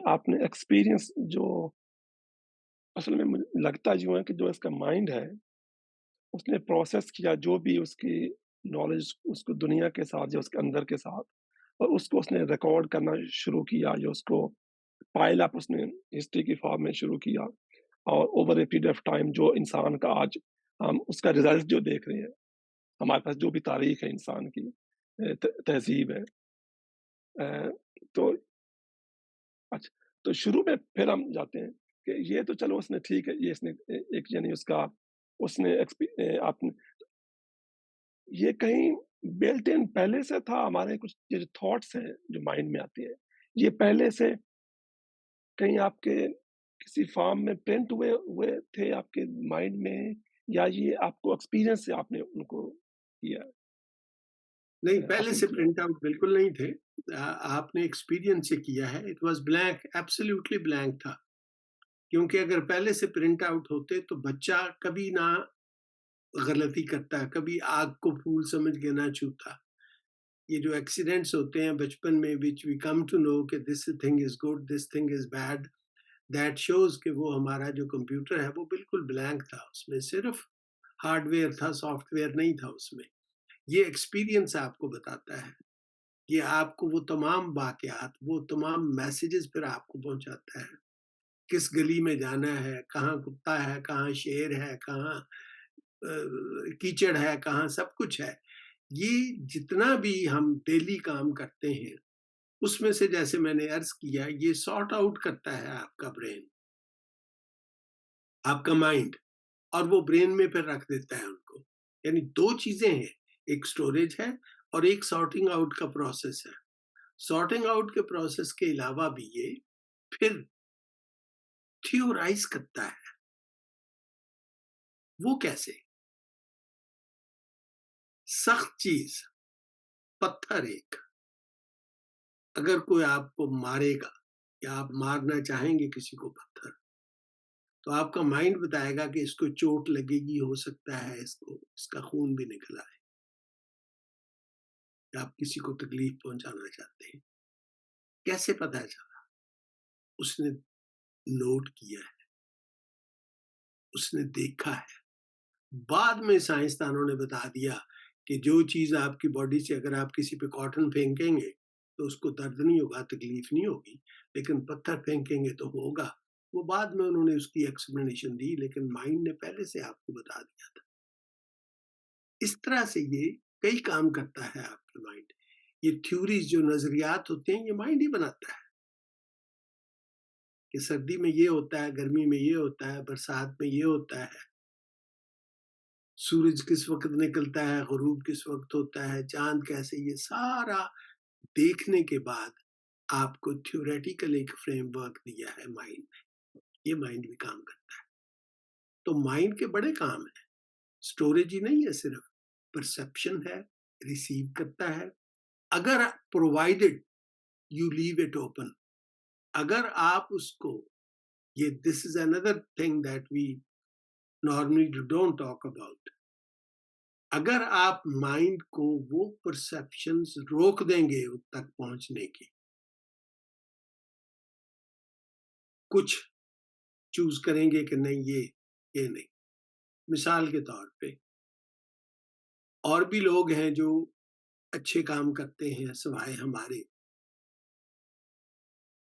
آپ نے ایक्सपीरियंस जो असल में मुझे लगता यूँ है कि जो इसका माइंड है, उसने प्रोसेस किया जो भी उसकी नॉलेज उसको दुनिया के साथ या उसके अंदर के साथ और उसको उसने रिकॉर्ड करना शुरू किया या उसको पाइल अप उसने हिस्ट्री की फॉर्म में शुरू किया और over a period of time जो इंसान का आज हम उसका रिज़ल्ट जो देख रहे हैं, हमारे पास जो भी तारीख है इंसान की तहज़ीब है। अ, तो अच्छा, तो शुरू में फिर हम जाते हैं कि ये तो चलो उसने ठीक है, ये इसने एक यानी उसका उसने आपने ये कहीं बिल्ट इन पहले से था हमारे कुछ ये जो थॉट्स हैं, जो माइंड में आती हैं, ये पहले से कहीं आपके किसी फॉर्म में प्रिंट हुए हुए थे आपके माइंड में या ये आपको एक्सपीरियंस से आपने उनको किया नहीं, पहले हासिल से किया? प्रिंट आउट बिल्कुल नहीं थे। आपने एक्सपीरियंस से किया है। It was blank, absolutely blank था। क्योंकि अगर पहले से प्रिंट आउट होते तो बच्चा कभी ना गलती करता, कभी आग को फूल समझ के ना छूता। ये जो एक्सीडेंट्स होते हैं बचपन में which we come to know कि this thing is good, this thing is bad, that shows कि वो हमारा जो कंप्यूटर है वो बिल्कुल ब्लैंक था। उसमें सिर्फ़ हार्डवेयर था, सॉफ्टवेयर नहीं था उसमें। ये एक्सपीरियंस आपको बताता है। ये आपको वो तमाम वाक़यात, वो तमाम मैसेजेस फिर आपको पहुँचाता है। किस गली में जाना है, कहाँ कुत्ता है, कहाँ शेर है, कहाँ कीचड़ है, कहाँ सब कुछ है। ये जितना भी हम डेली काम करते हैं, उसमें से जैसे मैंने अर्ज़ किया, ये सॉर्ट आउट करता है आपका ब्रेन, आपका माइंड, और वो ब्रेन में फिर रख देता है उनको। यानी 2 चीज़ें हैं, एक स्टोरेज है और एक सॉर्टिंग आउट का प्रोसेस है। सॉर्टिंग आउट के प्रोसेस के अलावा भी ये फिर थ्योराइज़ करता है। वो कैसे? सख्त चीज़, पत्थर एक, अगर कोई आपको मारेगा या आप मारना चाहेंगे किसी को पत्थर, तो आपका माइंड बताएगा कि इसको चोट लगेगी, हो सकता है इसको इसका खून भी निकल आए, या आप किसी को तकलीफ पहुँचाना चाहते हैं। कैसे पता चला? उसने नोट किया है, उसने देखा है। बाद में साइंसदानों ने बता दिया कि जो चीज़ आपकी बॉडी से अगर आप किसी पे कॉटन फेंकेंगे, तो उसको दर्द नहीं होगा, तकलीफ नहीं होगी, लेकिन पत्थर फेंकेंगे तो होगा। वो बाद में उन्होंने उसकी एक्सप्लेनेशन दी, लेकिन माइंड ने पहले से आपको बता दिया था। इस तरह से ये कई काम करता है आपके माइंड। ये थ्योरीज़ जो नज़रियात होते हैं, ये माइंड ही बनाता है कि सर्दी में ये होता है, गर्मी में ये होता है, बरसात में ये होता है। सूरज किस वक़्त निकलता है, ग़ुरूब किस वक़्त होता है, चाँद कैसे, ये सारा देखने के बाद आपको थ्योरेटिकल एक फ्रेमवर्क दिया है माइंड ने, ये माइंड भी काम करता है। तो माइंड के बड़े काम हैं, स्टोरेज ही नहीं है सिर्फ़, परसेप्शन है, रिसीव करता है, अगर provided you leave it open, अगर आप उसको, ये this is another thing that we normally don't talk about, अगर आप माइंड को वो परसेप्शंस रोक देंगे उन तक पहुंचने की, कुछ चूज करेंगे कि नहीं ये नहीं। मिसाल के तौर पे और भी लोग हैं जो अच्छे काम करते हैं सिवाय हमारे,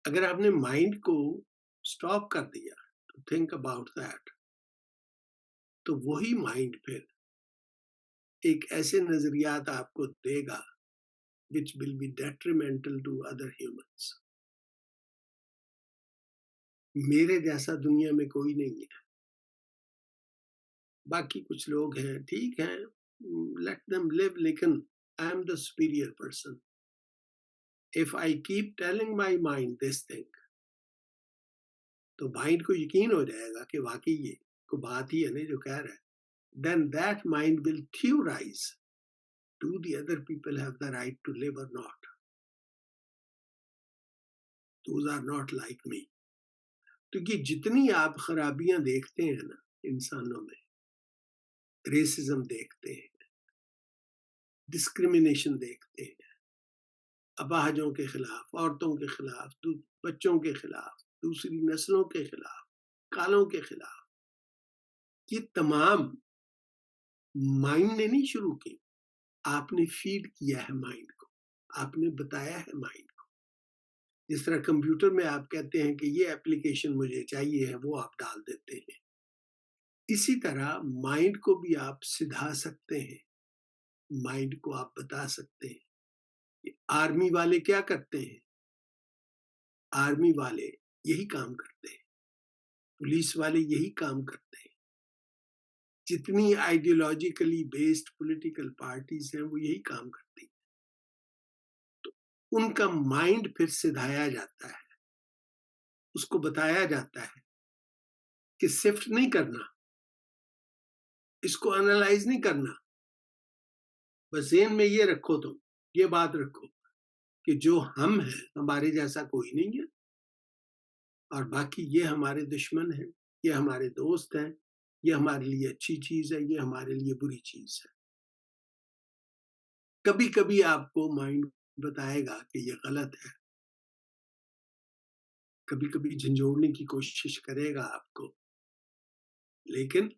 अगर आपने माइंड को स्टॉप कर दिया तो थिंक अबाउट दैट, तो वही माइंड फिर एक ऐसे नजरियात आपको देगा which will be detrimental to other humans. मेरे जैसा दुनिया में कोई नहीं है, बाकी कुछ लोग हैं, ठीक है, लेट देम लिव, लेकिन I am the superior person. If I keep telling my mind this thing, तो माइंड को यकीन हो जाएगा कि वाकई ये को बात ही है नहीं जो कह रहा है, then that mind will theorize, do the other people have the right to live or not, those are not like me। तो ये जितनी आप खराबियां देखते हैं ना इंसानों में, रेसिज्म देखते हैं, डिस्क्रिमिनेशन देखते हैं, अपाहजों के खिलाफ, औरतों के खिलाफ, बच्चों के खिलाफ, दूसरी नस्लों के खिलाफ, कालों के खिलाफ, ये तमाम माइंड ने नहीं शुरू की, आपने फीड किया है माइंड को, आपने बताया है माइंड को। जिस तरह कंप्यूटर में आप कहते हैं कि ये एप्लीकेशन मुझे चाहिए है, वो आप डाल देते हैं, इसी तरह माइंड को भी आप सिधा सकते हैं, माइंड को आप बता सकते हैं। आर्मी वाले क्या करते हैं? आर्मी वाले यही काम करते हैं, पुलिस वाले यही काम करते हैं, जितनी आइडियोलॉजिकली बेस्ड पॉलिटिकल पार्टीज हैं वो यही काम करती हैं। तो उनका माइंड फिर सिधाया जाता है, उसको बताया जाता है कि शिफ्ट नहीं करना, इसको एनालाइज नहीं करना, बस ज़हन में ये रखो, तुम ये बात रखो कि जो हम हैं हमारे जैसा कोई नहीं है, और बाकी ये हमारे दुश्मन हैं, ये हमारे दोस्त हैं, ये हमारे लिए अच्छी चीज है, ये हमारे लिए बुरी चीज है। कभी कभी आपको माइंड बताएगा कि ये गलत है, कभी कभी झंझोड़ने की कोशिश करेगा आपको, लेकिन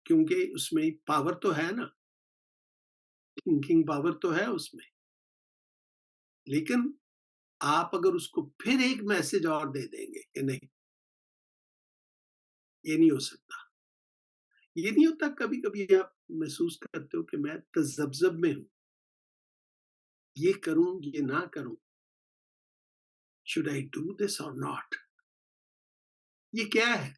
क्योंकि उसमें पावर तो है ना, थिंकिंग पावर तो है उसमें, लेकिन आप अगर उसको फिर एक मैसेज और दे देंगे कि नहीं, ये नहीं हो सकता, ये नहीं होता, कभी कभी आप महसूस करते हो कि मैं तजब्जब में हूं, ये करूं ये ना करूं, शुड आई डू दिस और नॉट, ये क्या है?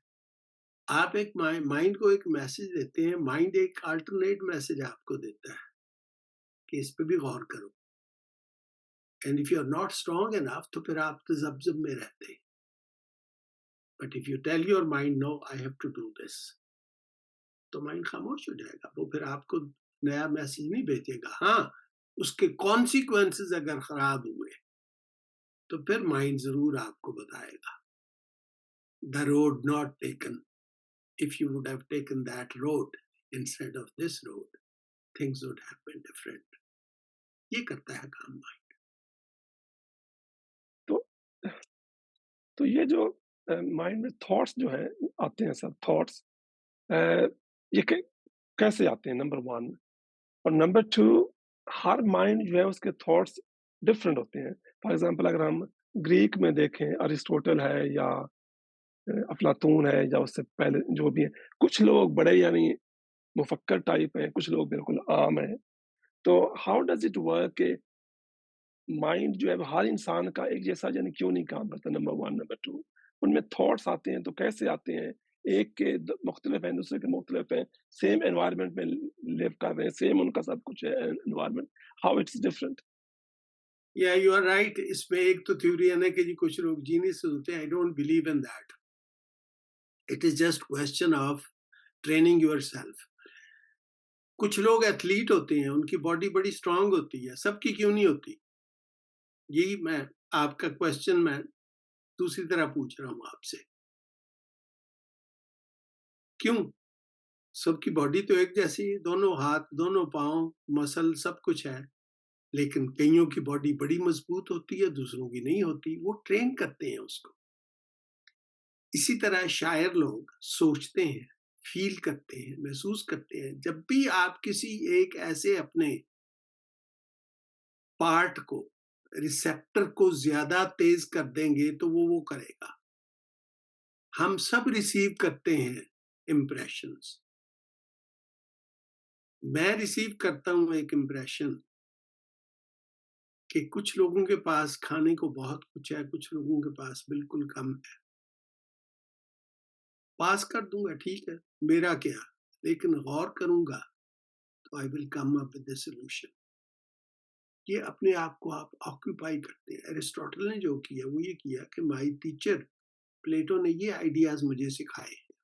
आप एक माइंड को एक मैसेज देते हैं, माइंड एक अल्टरनेट मैसेज आपको देता है कि इस पे भी गौर करो, and if you are not strong enough तो फिर आप तजब्जब में रहते हैं। But if you tell your mind no I have to do this, तो माइंड खामोश हो जाएगा, वो फिर आपको नया मैसेज नहीं भेजेगा। हाँ, उसके कॉन्सिक्वेंसेस अगर खराब हुए तो फिर माइंड जरूर आपको बताएगा, the road not taken, if you would have taken that road instead of this road, things would have been different. ये करता है काम माइंड। तो तो ये जो माइंड में थॉट्स जो हैं आते हैं सब थॉट्स, अ, ये कैसे आते हैं नंबर 1, और नंबर 2 हर माइंड जो है उसके थॉट्स डिफरेंट होते हैं। फॉर एग्ज़ाम्पल अगर हम ग्रीक में देखें अरिस्टोटल है या अफ़लातून है या उससे पहले जो भी हैं, कुछ लोग बड़े यानी मुफक्कर टाइप हैं, कुछ लोग बिल्कुल आम हैं। तो हाउ डज़ इट वर्क कि माइंड जो है वो हर इंसान का एक जैसा यानी क्यों नहीं काम करता, नंबर 1, नंबर 2 उनमें थॉट्स आते हैं तो कैसे आते हैं? एक के मुख्तलिफ हैं, दूसरे के मुख्तलिफ हैं, सेम एनवायरनमेंट में लिव कर रहे हैं, सेम उनका सब कुछ है एनवायरनमेंट, हाउ इट्स डिफरेंट? या यू आर राइट, इसमें एक तो थ्योरी है ना कि जी कुछ लोग जीनियस होते हैं, I don't believe in that, it is just question of training yourself. कुछ लोग एथलीट होते हैं, उनकी बॉडी बड़ी स्ट्रांग होती है, सबकी क्यों नहीं होती? यही मैं आपका क्वेश्चन मैं दूसरी तरह पूछ रहा हूं आपसे, क्यों सबकी बॉडी तो एक जैसी है, दोनों हाथ दोनों पांव मसल सब कुछ है, लेकिन कईयों की बॉडी बड़ी मजबूत होती है, दूसरों की नहीं होती, वो ट्रेन करते हैं उसको। इसी तरह शायर लोग सोचते हैं, फील करते हैं, महसूस करते हैं। जब भी आप किसी एक ऐसे अपने पार्ट को, रिसेप्टर को ज्यादा तेज कर देंगे तो वो करेगा। हम सब रिसीव करते हैं इम्प्रेशंस। मैं रिसीव करता हूं एक इम्प्रेशन कि कुछ लोगों के पास खाने को बहुत कुछ है, कुछ लोगों के पास बिल्कुल कम है। पास कर दूंगा, ठीक है, मेरा क्या, लेकिन गौर करूंगा तो I will come up with the solution. ये अपने आप को आप ऑक्यूपाई करते हैं। एरिस्टोटल ने जो किया वो ये किया कि माय टीचर प्लेटो ने ये आइडियाज मुझे सिखाए हैं,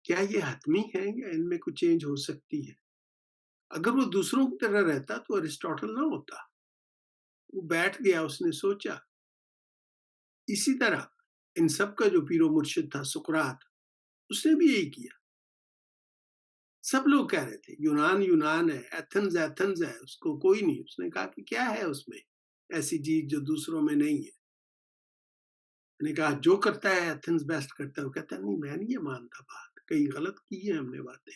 क्या ये हतमी है या इनमें कुछ चेंज हो सकती है? अगर वो दूसरों की तरह रहता तो अरिस्टोटल ना होता, वो बैठ गया, उसने सोचा। इसी तरह इन सब का जो पीरो मुर्शिद था सुकरात, उसने भी यही किया। सब लोग कह रहे थे यूनान यूनान है, एथेंस एथेंस है, उसको कोई नहीं। उसने कहा कि क्या है उसमें ऐसी चीज जो दूसरों में नहीं है। मैंने कहा जो करता है एथेंस बेस्ट करता है। वो कहता है नहीं, मैं नहीं ये मानता, बात कई गलत की है हमने बातें।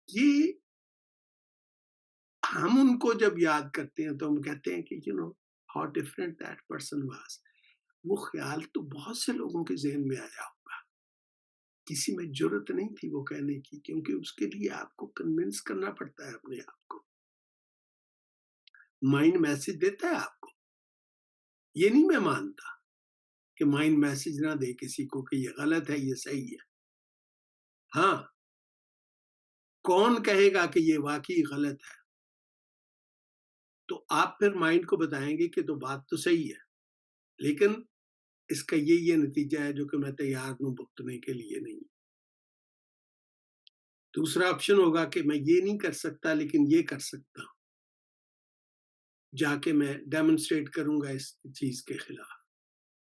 ये हम उनको जब याद करते हैं तो हम कहते हैं कि how different that person was. वो ख्याल तो बहुत से लोगों के ज़हन में आया होगा, किसी में जुर्रत नहीं थी वो कहने की, क्योंकि उसके लिए आपको कन्विंस करना पड़ता है अपने आप को। माइंड मैसेज देता है आपको, ये नहीं मैं मानता कि माइंड मैसेज ना दे किसी को कि ये गलत है ये सही है। हाँ, कौन कहेगा कि ये वाकई गलत है? तो आप फिर माइंड को बताएंगे कि तो बात तो सही है, लेकिन इसका ये नतीजा है जो कि मैं तैयार हूं भुगतने के लिए नहीं। दूसरा ऑप्शन होगा कि मैं ये नहीं कर सकता लेकिन ये कर सकता हूं, जाके मैं डेमोन्स्ट्रेट करूंगा इस चीज के खिलाफ,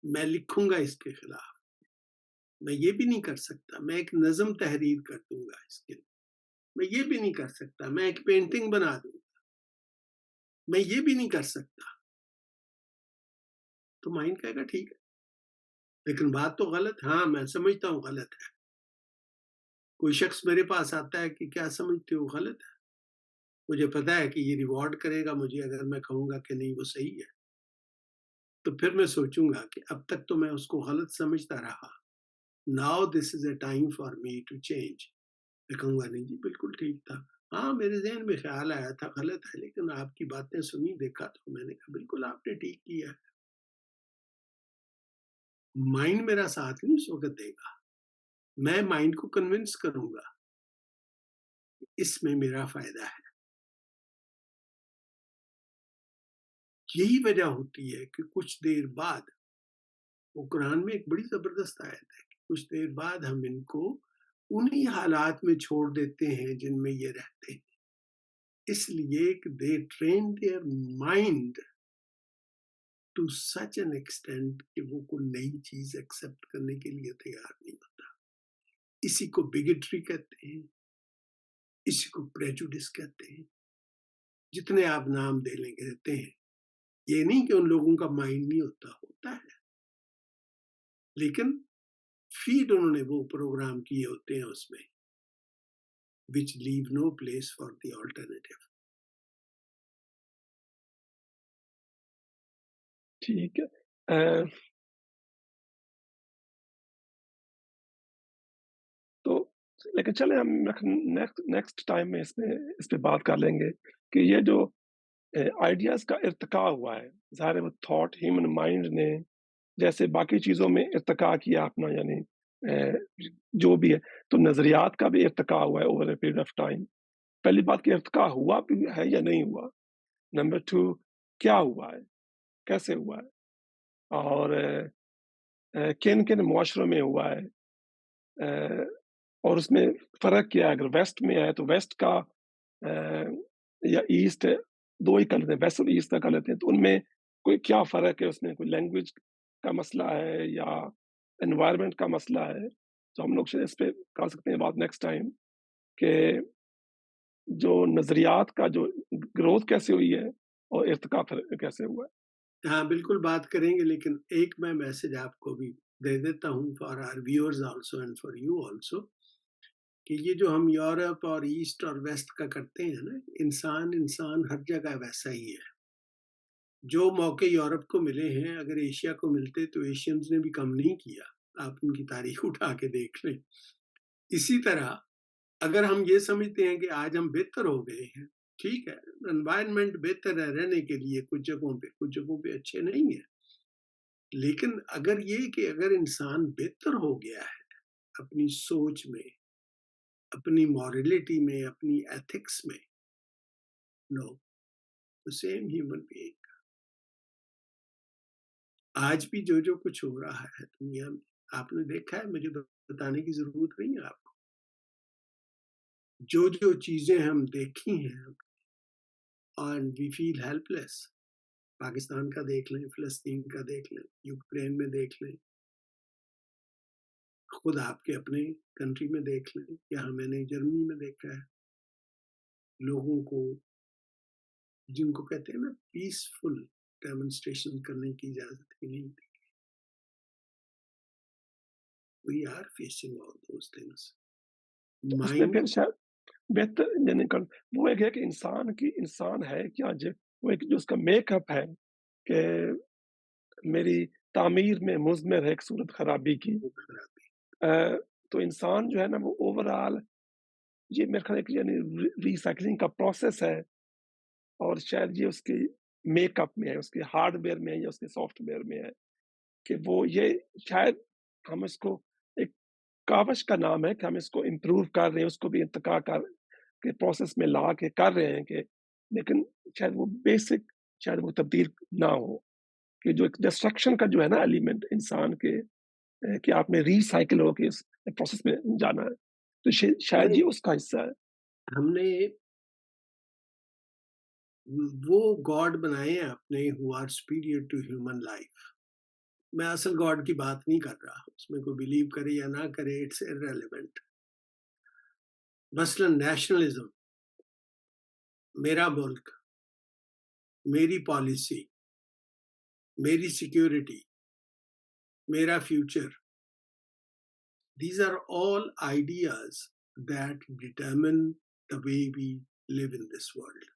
मैं लिखूंगा इसके खिलाफ। मैं ये भी नहीं कर सकता, मैं एक नज्म तहरीर कर दूंगा इसके लिए। मैं ये भी नहीं कर सकता, मैं एक पेंटिंग बना दूंगा। मैं ये भी नहीं कर सकता। तो माइंड कहेगा ठीक है, लेकिन बात तो गलत है। हाँ, मैं समझता हूँ गलत है। कोई शख्स मेरे पास आता है कि क्या समझते हो गलत है, मुझे पता है कि ये रिवॉर्ड करेगा मुझे अगर मैं कहूंगा कि नहीं वो सही है। तो फिर मैं सोचूंगा कि अब तक तो मैं उसको गलत समझता रहा, now this is a time for me to change. मैं कहूंगा नहीं जी बिल्कुल ठीक था। हाँ, मेरे ज़हन में ख्याल आया था गलत है, लेकिन आपकी बातें सुनी देखा तो मैंने कहा बिल्कुल आपने ठीक किया है। माइंड मेरा साथ नहीं उस वक्त देगा, मैं माइंड को कन्विंस करूंगा, इसमें मेरा फायदा है। यही वजह होती है कि कुछ देर बाद, वो कुरान में एक बड़ी जबरदस्त आयत है कि कुछ देर बाद हम इनको उन्हीं हालात में छोड़ देते हैं जिनमें ये रहते हैं, इसलिए कि they train their mind to such an extent कि वो कोई नई चीज एक्सेप्ट करने के लिए तैयार नहीं होता। इसी को बिगेटरी कहते हैं, इसी को प्रेजुडिस कहते हैं, जितने आप नाम दे लेंगे देते हैं। ये नहीं कि उन लोगों का माइंड नहीं होता, होता है, लेकिन फीड उन्होंने वो प्रोग्राम किए होते हैं उसमें, which leave no place for the alternative. ठीक है। अ, तो लेकिन चले हम नेक्स्ट नेक्स्ट टाइम में इस पे बात कर लेंगे कि ये जो आइडियाज़ का इर्तिका हुआ है, ज़ाहिर है वो थॉट ह्यूमन माइंड ने जैसे बाकी चीज़ों में इर्तिका किया अपना, यानी जो भी है, तो नज़रियात का भी इर्तिका हुआ है over a period of time. पहली बात कि इर्तिका हुआ भी है या नहीं हुआ? नंबर 2, क्या हुआ है? कैसे हुआ है? और किन-किन मुआशरों में हुआ है? अ, और उसमें फ़र्क क्या है? अगर वेस्ट में है तो वेस्ट का या ईस्ट, 2 ही कर लेते हैं, वेस्ट और ईस्ट का कर लेते हैं, तो उनमें कोई क्या फ़र्क है उसमें? कोई लैंग्वेज का मसला है या एनवायरनमेंट का मसला है? तो हम लोग शायद इस पे कर सकते हैं बात नेक्स्ट टाइम कि जो नज़रियात का जो ग्रोथ कैसे हुई है और इर्तिका फिर कैसे हुआ है? हाँ, बिल्कुल बात करेंगे, लेकिन एक मैं मैसेज आपको भी दे देता हूँ for our viewers also and for you also, कि ये जो हम यूरोप और ईस्ट और वेस्ट का करते हैं ना, इंसान इंसान हर जगह वैसा ही है। जो मौके यूरोप को मिले हैं, अगर एशिया को मिलते तो एशियंस ने भी कम नहीं किया। आप उनकी तारीख उठा के देख लें। इसी तरह अगर हम ये समझते हैं कि आज हम बेहतर हो गए हैं, ठीक है, एनवायरनमेंट बेहतर है रहने के लिए कुछ जगहों पे अच्छे नहीं है, लेकिन अगर ये कि अगर इंसान बेहतर हो गया है अपनी सोच में, अपनी मॉरलिटी में, अपनी एथिक्स में, no, the same human being. आज भी जो जो कुछ हो रहा है दुनिया में, आपने देखा है, मुझे बताने की जरूरत नहीं है आपको। जो जो चीजें हम देखी हैं and we feel helpless. Pakistan का देख लें, फ़लस्तीन का देख लें, यूक्रेन में देख लें, خود آپ کے اپنے کنٹری میں دیکھ لیں، یہاں میں نے جرمنی میں دیکھا ہے لوگوں کو، جن کو کہتے ہیں نا پیسفل ڈیمونسٹریشن کرنے کی اجازت ہی نہیں دی. We are facing all those things. تو اس میں مائنڈ. پھر شاید بہتر یعنی وہ ایک ہے کہ انسان ہے کیا وہ ایک جو اس کا میک اپ ہے کہ میری تعمیر میں مضمر ہے ایک صورت خرابی کی. تو انسان جو ہے نا وہ اوورآل یہ میرے خیال ہے کہ یعنی ریسائکلنگ کا پروسیس ہے اور شاید یہ اس کے میک اپ میں ہے، اس کے ہارڈ ویئر میں ہے یا اس کے سافٹ ویئر میں ہے کہ وہ یہ شاید ہم اس کو ایک کاوش کا نام ہے کہ ہم اس کو امپروو کر رہے ہیں، اس کو بھی ارتقا کے پروسیس میں لا کے کر رہے ہیں کہ لیکن شاید وہ بیسک شاید وہ تبدیل نہ ہو کہ جو ایک ڈسٹرکشن کا جو ہے نا ایلیمنٹ انسان کے کہ آپ نے ریسائکل ہو کے اس پروسیس میں جانا ہے تو شاید نہیں، یہ اس کا حصہ ہے. ہم نے وہ گاڈ بنائے ہیں اپنے who are superior to human life. میں اصل گاڈ کی بات نہیں کر رہا، اس میں کوئی بلیو کرے یا نہ کرے، اٹس irrelevant. مثلاً نیشنلزم، میرا ملک، میری پالیسی، میری سیکیورٹی، میرا future. These are all ideas that determine the way we live in this world.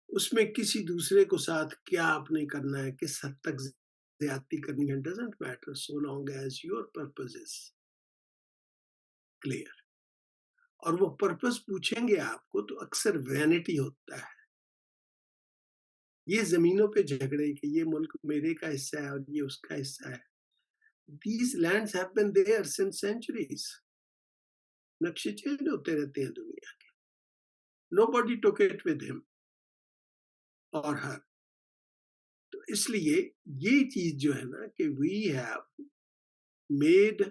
اس میں کسی دوسرے کو ساتھ کیا آپ نے کرنا ہے، کس حد تک زیادتی کرنی ہے، doesn't matter so long as your purpose is clear. اور وہ پرپز پوچھیں گے آپ کو تو اکثر وینٹی ہوتا ہے. یہ زمینوں پہ جھگڑے کہ یہ ملک میرے کا حصہ ہے اور یہ اس کا حصہ ہے. These lands have been there since centuries. نقشے چینج ہوتے رہتے ہیں دنیا کے. Nobody took it with him or her. تو اس لیے یہ چیز جو ہے نا کہ we have made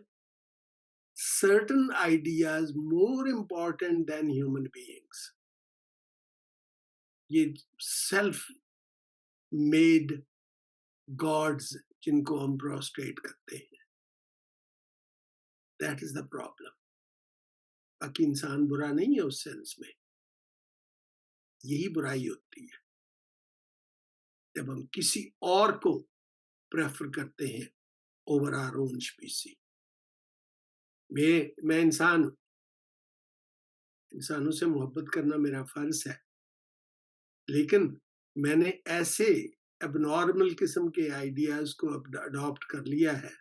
certain ideas more important than human beings. یہ self made gods جن کو ہم prostrate کرتے ہیں. That is the problem. باقی انسان برا نہیں ہے اس سینس میں، یہی برائی ہوتی ہے جب ہم کسی اور کو پریفر کرتے ہیں اوور آر اون اسپیسی. میں انسان ہوں، انسانوں سے محبت کرنا میرا فرض ہے، لیکن میں نے ایسے اب نارمل قسم کے آئیڈیاز کو اڈاپٹ کر لیا ہے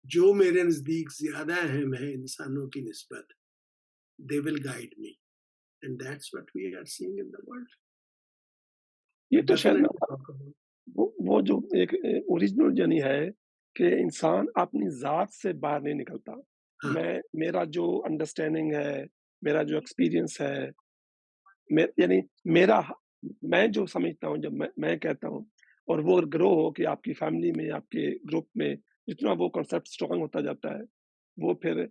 جو میرے نزدیک زیادہ اہم ہے انسانوں کی نسبت. They will guide me. And that's what we are seeing in the world. یہ تو شاید Definitely. وہ جو ایک اوریجنل یعنی ہے کہ انسان اپنی ذات سے باہر نہیں نکلتا. ہاں، میرا جو انڈرسٹینڈنگ ہے، میرا جو ایکسپیرینس ہے، یعنی میں جو سمجھتا ہوں جب میں کہتا ہوں اور وہ گرو ہو کہ آپ کی فیملی میں آپ کے گروپ میں جتنا وہ کنسیپٹ اسٹرانگ ہوتا جاتا ہے وہ پھر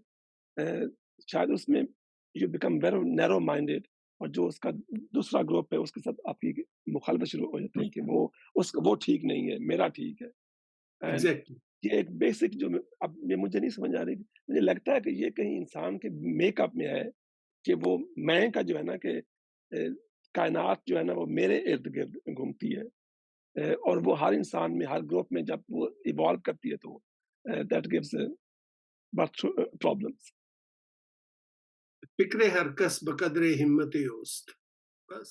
شاید اس میں you become very narrow minded اور جو اس کا دوسرا گروپ ہے اس کے ساتھ آپ کی مخالفت شروع ہو جاتی ہے کہ وہ ٹھیک نہیں ہے، میرا ٹھیک ہے. And exactly. یہ ایک بیسک جو اب یہ مجھے نہیں سمجھ آ رہی، مجھے لگتا ہے کہ یہ کہیں انسان کے میک اپ میں ہے کہ وہ میں کا جو ہے نا کہ کائنات جو ہے نا وہ میرے ارد گرد گھومتی ہے اور وہ ہر انسان میں ہر گروپ میں جب وہ ایوالو کرتی ہے تو دیٹ گیوز برتھ پرابلمس. فکر ہر کس بقدر ہمت اوست. بس